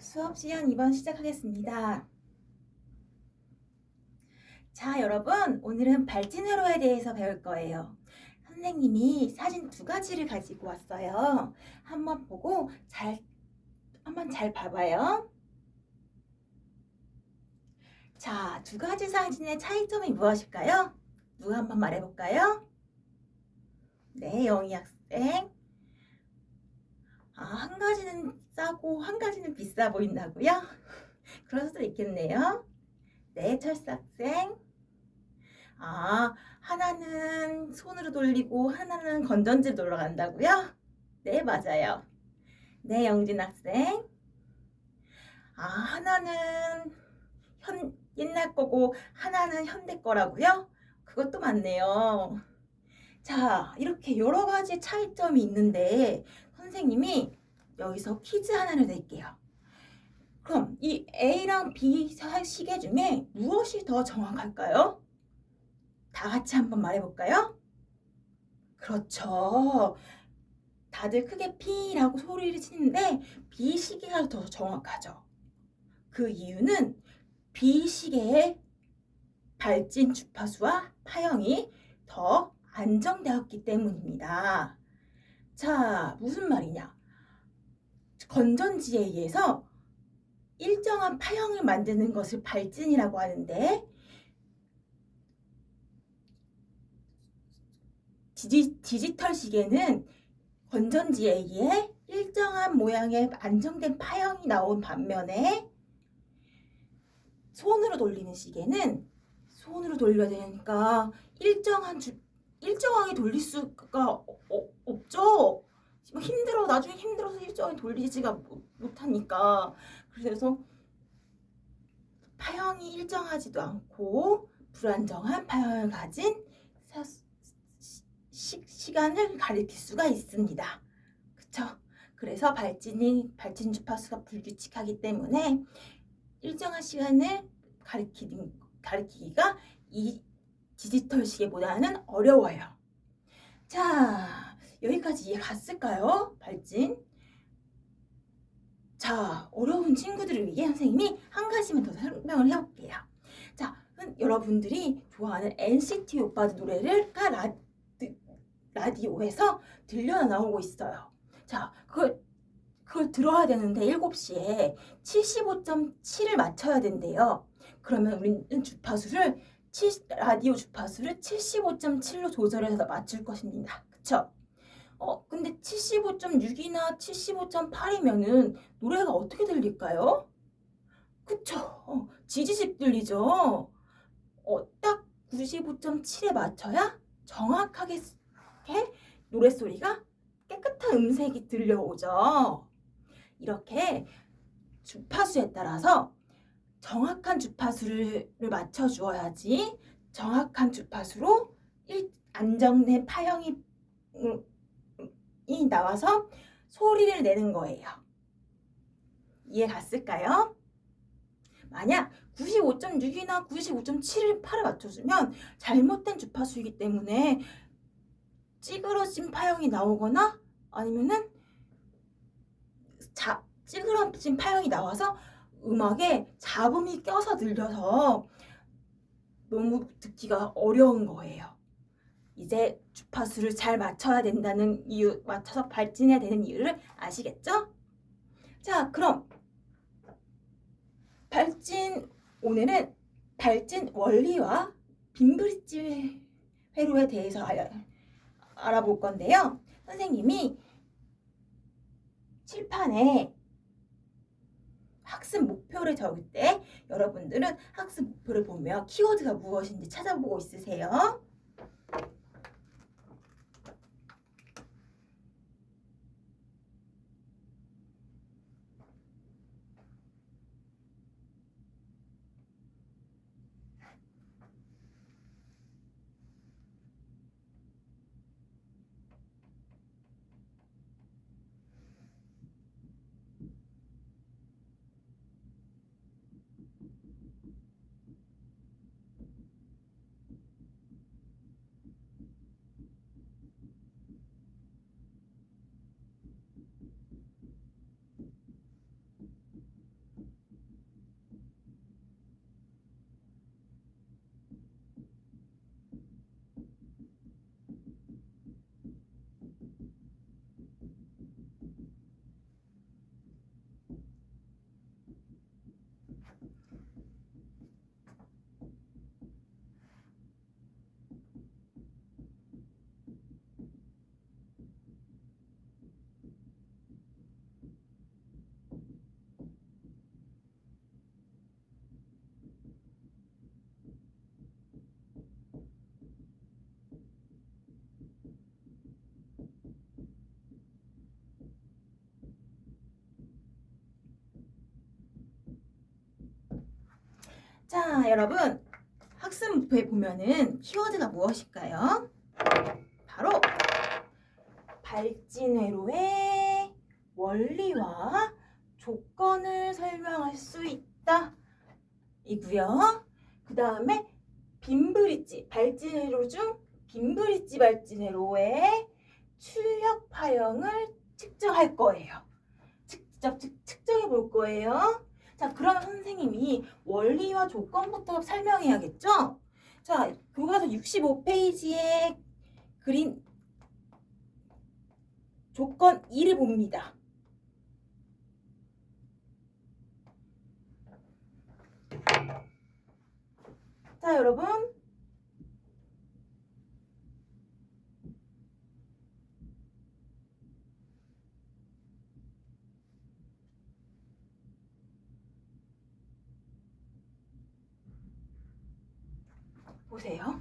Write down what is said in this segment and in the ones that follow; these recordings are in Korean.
수업 시간 2번 시작하겠습니다. 자, 여러분, 오늘은 발진회로에 대해서 배울 거예요. 선생님이 사진 두 가지를 가지고 왔어요. 한번 보고 한번 잘 봐봐요. 자, 두 가지 사진의 차이점이 무엇일까요? 누가 한번 말해볼까요? 네, 영희 학생. 한 가지는 싸고 한 가지는 비싸 보인다고요? 그럴 수도 있겠네요. 네, 철수 학생. 하나는 손으로 돌리고 하나는 건전지로 돌아간다고요? 네, 맞아요. 네, 영진 학생. 하나는 옛날 거고 하나는 현대 거라고요? 그것도 맞네요. 자, 이렇게 여러 가지 차이점이 있는데 선생님이 여기서 퀴즈 하나를 낼게요. 그럼 이 A랑 B 시계 중에 무엇이 더 정확할까요? 다 같이 한번 말해볼까요? 그렇죠. 다들 크게 P라고 소리를 치는데 B 시계가 더 정확하죠. 그 이유는 B 시계의 발진 주파수와 파형이 더 안정되었기 때문입니다. 자, 무슨 말이냐? 건전지에 의해서 일정한 파형을 만드는 것을 발진이라고 하는데 디지털 시계는 건전지에 의해 일정한 모양의 안정된 파형이 나온 반면에 손으로 돌리는 시계는 손으로 돌려야 되니까 일정하게 돌릴 수가 없죠. 나중에 힘들어서 일정하게 돌리지가 못하니까. 그래서 파형이 일정하지도 않고 불안정한 파형을 가진 시간을 가리킬 수가 있습니다. 그쵸? 그래서 발진 주파수가 불규칙하기 때문에 일정한 시간을 가리키기가 이 디지털 시계보다는 어려워요. 자, 여기까지 이해 갔을까요? 발진. 자, 어려운 친구들을 위해 선생님이 한 가지만 더 설명을 해볼게요. 자, 여러분들이 좋아하는 NCT 오빠들 노래를 라디오에서 들려 나오고 있어요. 자, 그걸 들어야 되는데 7시에 75.7을 맞춰야 된대요. 그러면 우리는 라디오 주파수를 75.7로 조절해서 맞출 것입니다. 그쵸? 근데 75.6이나 75.8이면은 노래가 어떻게 들릴까요? 그쵸? 지지직 들리죠? 딱 95.7에 맞춰야 정확하게 노랫소리가 깨끗한 음색이 들려오죠. 이렇게 주파수에 따라서 정확한 주파수를 맞춰주어야지 정확한 주파수로 안정된 파형이 나와서 소리를 내는 거예요. 이해 갔을까요? 만약 95.6이나 95.7을 팔에 맞춰주면 잘못된 주파수이기 때문에 찌그러진 파형이 나오거나 아니면은 찌그러진 파형이 나와서 음악에 잡음이 껴서 들려서 너무 듣기가 어려운 거예요. 이제 주파수를 잘 맞춰야 된다는 이유, 맞춰서 발진해야 되는 이유를 아시겠죠? 자, 그럼 오늘은 발진 원리와 빈브릿지 회로에 대해서 알아볼 건데요. 선생님이 칠판에 학습 목표를 적을 때 여러분들은 학습 목표를 보며 키워드가 무엇인지 찾아보고 있으세요? 자, 여러분 학습문표에 보면은 키워드가 무엇일까요? 바로 발진회로의 원리와 조건을 설명할 수 있다 이고요. 그 다음에 빈브릿지 발진회로 중 빈브릿지 발진회로의 출력 파형을 측정할 거예요. 직접 측정해 볼 거예요. 자, 그러면 선생님이 원리와 조건부터 설명해야겠죠? 자, 교과서 65페이지에 그린 조건 2를 봅니다. 자, 여러분 보세요.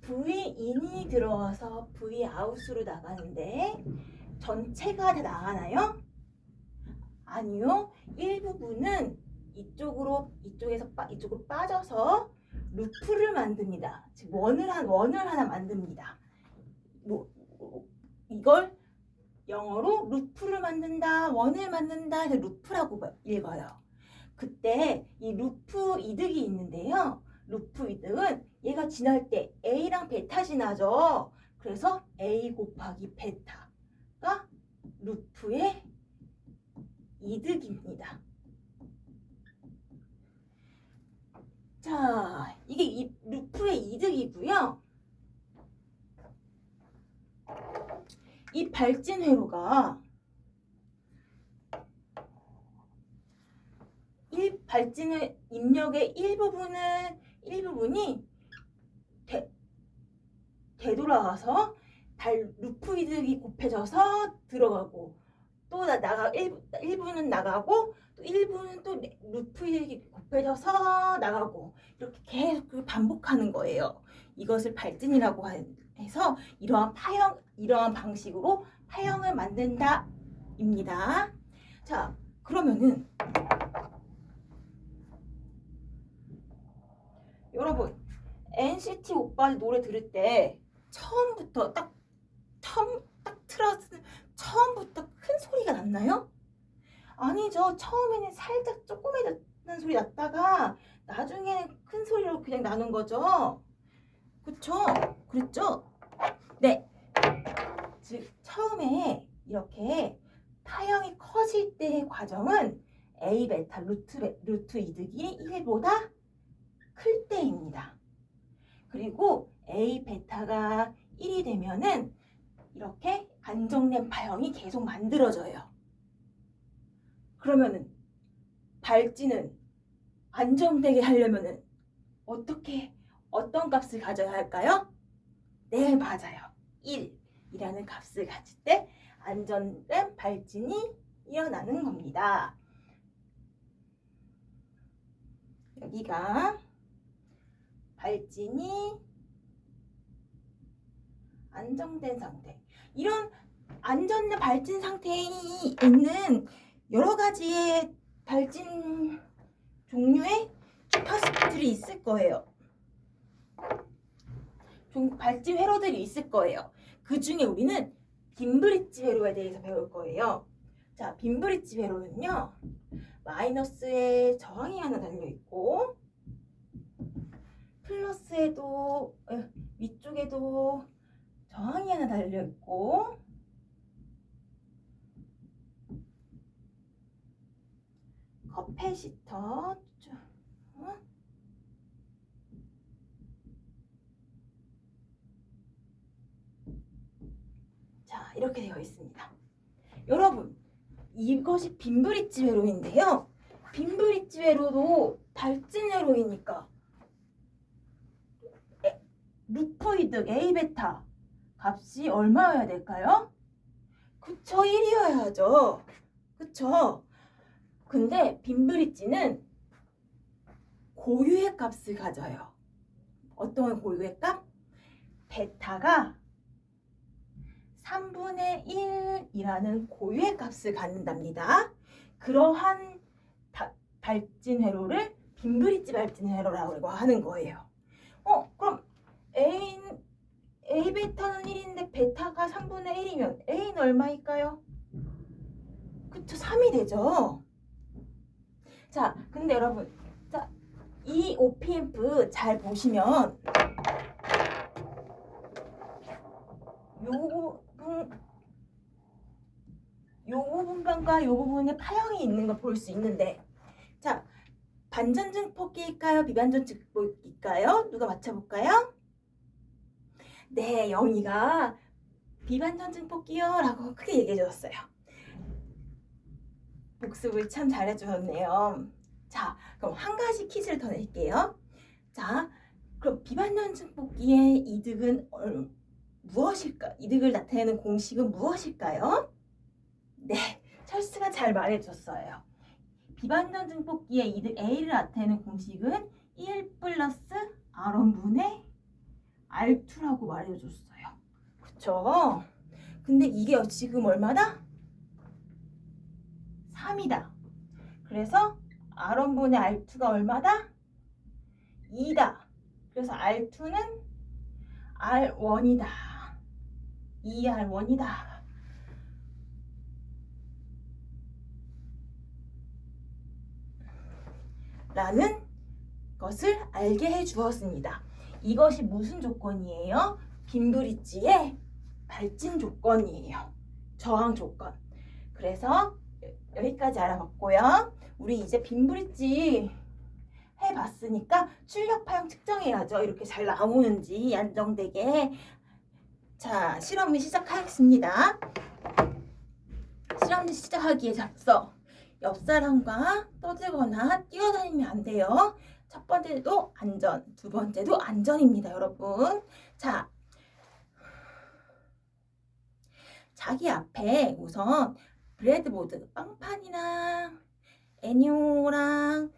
V-in이 들어와서 V-out으로 나가는데 전체가 다 나가나요? 아니요. 일부분은 이쪽으로 빠져서 루프를 만듭니다. 즉 원을 하나 만듭니다. 이걸 영어로 루프를 만든다, 원을 만든다 해서 루프라고 읽어요. 그때 이 루프 이득이 있는데요. 루프 이득은 얘가 지날 때 A랑 베타 지나죠. 그래서 A 곱하기 베타가 루프의 이득입니다. 자, 이게 이 루프의 이득이고요. 이 발진 회로가 발진의 입력의 일부분이 되돌아가서 루프 이득이 곱해져서 들어가고 또 일부는 나가고 또 일부는 또 루프 이득이 곱해져서 나가고 이렇게 계속 반복하는 거예요. 이것을 발진이라고 해서 이러한 방식으로 파형을 만든다입니다. 자, 그러면은 여러분 NCT 오빠들 노래 들을 때 처음부터 딱 틀었을 처음부터 큰 소리가 났나요? 아니죠. 처음에는 살짝 조그매졌는 소리 났다가 나중에는 큰 소리로 그냥 나는 거죠. 그쵸? 그랬죠? 네. 즉 처음에 이렇게 파형이 커질 때의 과정은 A 베타 루트 이득이 1보다 클 때입니다. 그리고 A 베타가 1이 되면은 이렇게 안정된 파형이 계속 만들어져요. 그러면은 발진은 안정되게 하려면은 어떤 값을 가져야 할까요? 네, 맞아요. 1이라는 값을 가질 때 안정된 발진이 일어나는 겁니다. 여기가 발진이 안정된 상태. 이런 안정된 발진 상태에 있는 여러 가지의 발진 종류의 주파수들이 있을 거예요. 발진 회로들이 있을 거예요. 그 중에 우리는 빈브릿지 회로에 대해서 배울 거예요. 자, 빈브릿지 회로는요. 마이너스에 저항이 하나 달려있고 플러스에도 위쪽에도 저항이 하나 달려있고 커패시터 자, 이렇게 되어 있습니다. 여러분, 이것이 빈브릿지 회로인데요. 빈브릿지 회로도 발진 회로이니까 루프 이득 A 베타 값이 얼마여야 될까요? 그쵸, 1이어야죠. 그쵸? 근데 빈브릿지는 고유의 값을 가져요. 어떤 고유의 값? 베타가 3분의 1이라는 고유의 값을 갖는답니다. 그러한 발진 회로를 빈브리지 발진 회로라고 하는 거예요. 그럼 A 베타는 1인데 베타가 3분의 1이면 A는 얼마일까요? 그쵸, 3이 되죠. 자, 근데 여러분, 자, 이 OPF 잘 보시면 요 부분과 요 부분에 파형이 있는 걸 볼 수 있는데, 자, 반전증 뽑기일까요? 비반전증 뽑기일까요? 누가 맞춰볼까요? 네, 영희가 비반전증 뽑기요 라고 크게 얘기해 주었어요. 복습을 참 잘해주셨네요. 자, 그럼 한 가지 퀴즈를 더 낼게요. 자, 그럼 비반전증 뽑기의 이득은 무엇일까? 이득을 나타내는 공식은 무엇일까요? 네, 철수가 잘 말해줬어요. 비반전증 뽑기의 이득 A를 나타내는 공식은 1 플러스 R1분의 R2라고 말해줬어요. 그쵸? 근데 이게 지금 얼마다? 3이다. 그래서 R1분의 R2가 얼마다? 2다. 그래서 R2는 R1이다. 2R1이다. 라는 것을 알게 해 주었습니다. 이것이 무슨 조건이에요? 빈브리지의 발진 조건이에요. 저항 조건. 그래서 여기까지 알아봤고요. 우리 이제 빈브리지 해봤으니까 출력 파형 측정해야죠. 이렇게 잘 나오는지 안정되게. 자, 실험을 시작하겠습니다. 실험을 시작하기에 앞서 옆 사람과 떠들거나 뛰어다니면 안 돼요. 첫 번째도 안전, 두 번째도 안전입니다, 여러분. 자, 자기 앞에 우선 브레드보드, 빵판이랑 애니오랑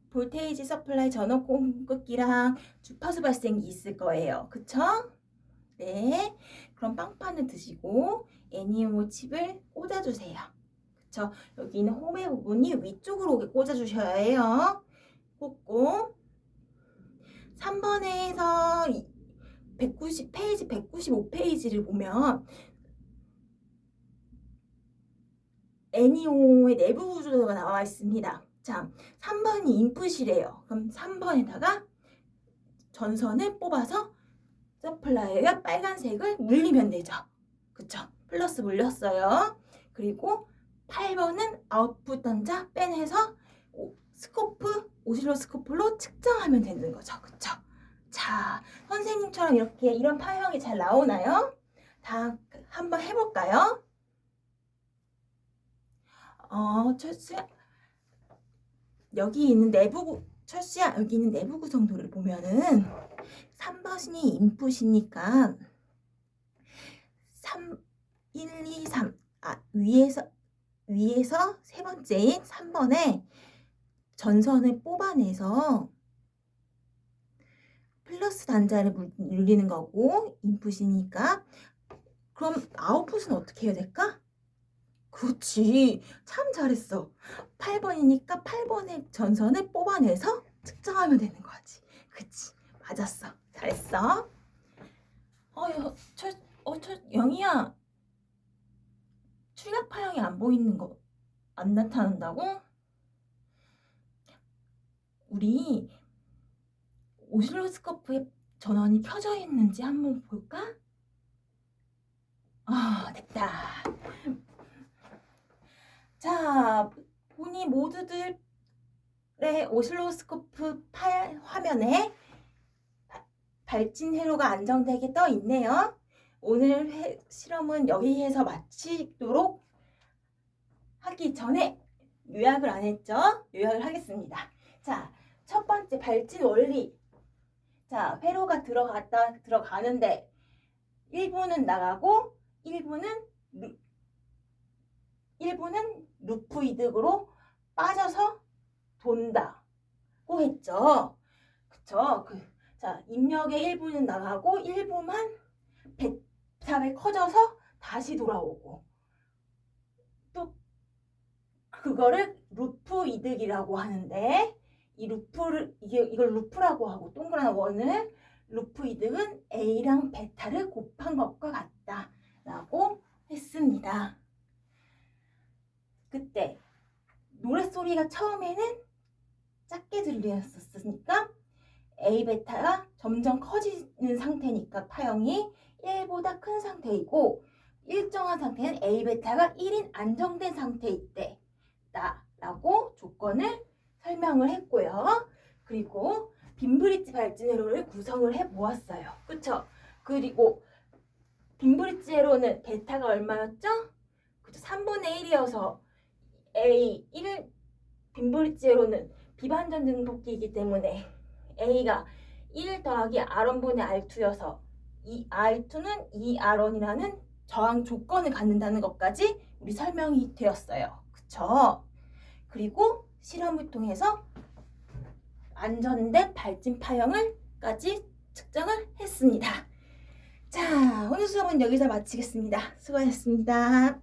볼테이지 서플라이 전원 공급기랑 주파수 발생기 있을 거예요. 그쵸? 네. 그럼 빵판을 드시고 애니오 칩을 꽂아주세요. 그쵸? 여기 있는 홈의 부분이 위쪽으로 꽂아주셔야 해요. 꽂고 3번에서 190페이지, 195페이지를 보면 애니오의 내부 구조가 나와 있습니다. 자, 3번이 인풋이래요. 그럼 3번에다가 전선을 뽑아서 서플라이가 빨간색을 물리면 되죠. 그쵸? 플러스 물렸어요. 그리고 8번은 아웃풋 단자 빼내서 오실로스코프로 측정하면 되는 거죠. 그쵸? 자, 선생님처럼 이렇게 이런 파형이 잘 나오나요? 다 한번 해볼까요? 철수야, 여기 있는 철수야, 여기 있는 내부 구성도를 보면은 3번이 인풋이니까 1, 2, 3 위에서 세 번째인 3번에 전선을 뽑아내서 플러스 단자를 눌리는 거고 인풋이니까 그럼 아웃풋은 어떻게 해야 될까? 그렇지. 참 잘했어. 8번이니까 8번의 전선을 뽑아내서 측정하면 되는 거지. 그치. 맞았어. 잘했어. 영희야. 출력 파형이 안 보이는 거 안 나타난다고? 우리 오실로스코프에 전원이 켜져 있는지 한번 볼까? 됐다. 자, 보니 모두들의 오실로스코프 화면에 발진 회로가 안정되게 떠 있네요. 오늘 실험은 여기에서 마치도록 하기 전에 요약을 안 했죠? 요약을 하겠습니다. 자, 첫 번째 발진 원리. 자, 회로가 들어가는데 1부는 나가고 1부는 루프 이득으로 빠져서 돈다. 나갔고 했죠. 그쵸? 자, 입력의 일부는 나가고 일부만 배탑에 커져서 다시 돌아오고, 또 그거를 루프 이득이라고 하는데, 이걸 루프라고 하고 동그란 원을 루프 이득은 A랑 베타를 곱한 것과 같다 라고 했습니다. 그때 노랫소리가 처음에는 작게 들렸었으니까 A 베타가 점점 커지는 상태니까 파형이 1보다 큰 상태이고, 일정한 상태는 A 베타가 1인 안정된 상태일 때다 라고 조건을 설명을 했고요. 그리고 빈브리지 발진 회로를 구성을 해 보았어요. 그쵸? 그리고 빈브리지 회로는 베타가 얼마였죠? 그쵸? 3분의 1이어서 빈브리지 회로는 비반전 증폭기이기 때문에 A가 1 더하기 R1분의 R2여서 이 R2는 2R1이라는 저항 조건을 갖는다는 것까지 우리 설명이 되었어요. 그쵸? 그리고 실험을 통해서 안전된 발진 파형을까지 측정을 했습니다. 자, 오늘 수업은 여기서 마치겠습니다. 수고하셨습니다.